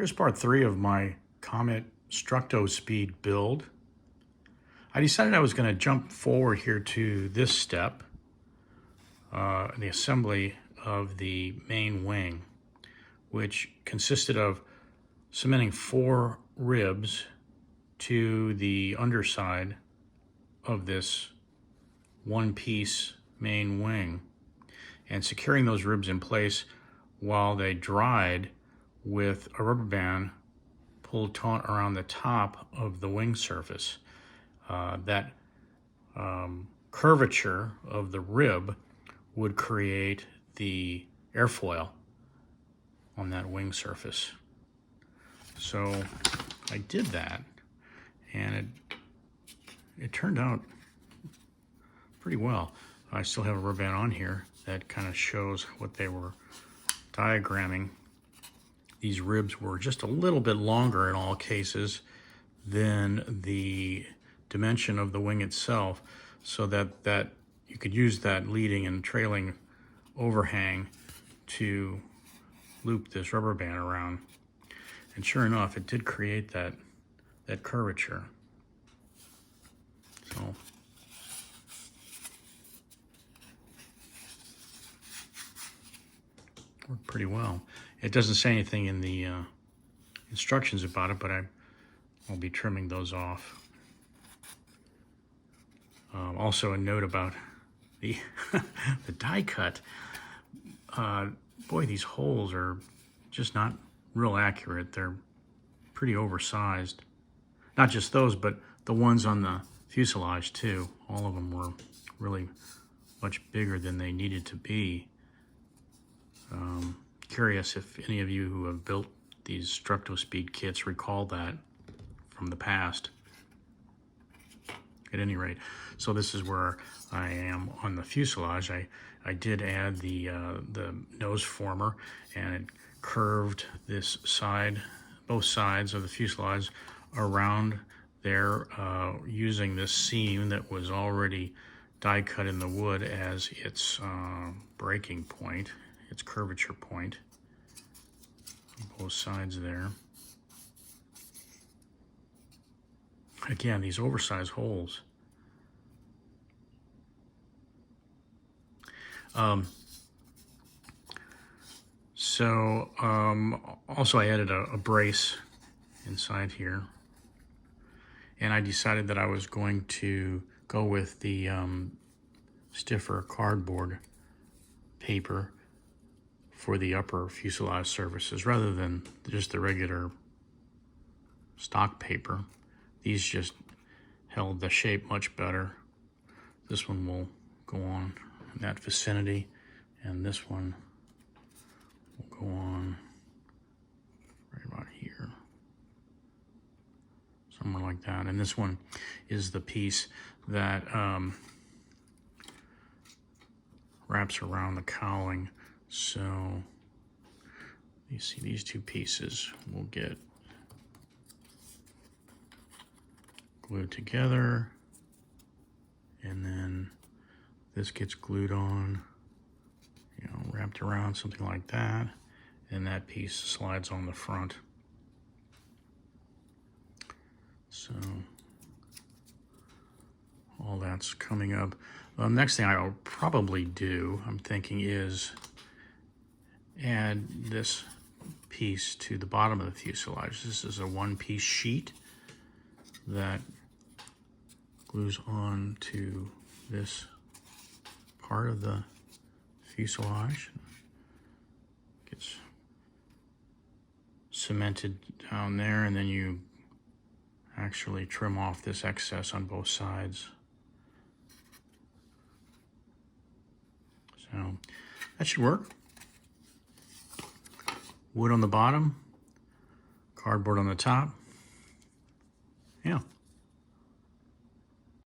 Here's part 3 of my Comet Struct-O-Speed build. I decided I was going to jump forward here to this step, the assembly of the main wing, which consisted of cementing 4 ribs to the underside of this one-piece main wing and securing those ribs in place while they dried with a rubber band pulled taut around the top of the wing surface. That curvature of the rib would create the airfoil on that wing surface. So I did that, and it turned out pretty well. I still have a rubber band on here that kind of shows what they were diagramming. These ribs were just a little bit longer in all cases than the dimension of the wing itself, so that you could use that leading and trailing overhang to loop this rubber band around. And sure enough, it did create that curvature. So worked pretty well. It doesn't say anything in the instructions about it, but I'll be trimming those off. Also a note about the the die cut. Boy, these holes are just not real accurate. They're pretty oversized. Not just those, but the ones on the fuselage too. All of them were really much bigger than they needed to be. Curious if any of you who have built these Struct-O-Speed kits recall that from the past. At any rate, so this is where I am on the fuselage. I did add the nose former, and it curved this side, both sides of the fuselage around there using this seam that was already die cut in the wood as its breaking point, its curvature point on both sides there. Again, these oversized holes. Also I added a brace inside here, and I decided that I was going to go with the stiffer cardboard paper for the upper fuselage surfaces rather than just the regular stock paper. These just held the shape much better. This one will go on in that vicinity, and this one will go on right about here, somewhere like that. And this one is the piece that wraps around the cowling. So you see these two pieces will get glued together, and then this gets glued on, wrapped around, something like that, and that piece slides on the front. So all that's coming up. Next thing I'll probably do, I'm thinking, is add this piece to the bottom of the fuselage. This is a one-piece sheet that glues on to this part of the fuselage. Gets cemented down there, and then you actually trim off this excess on both sides. So that should work. Wood on the bottom, cardboard on the top. Yeah.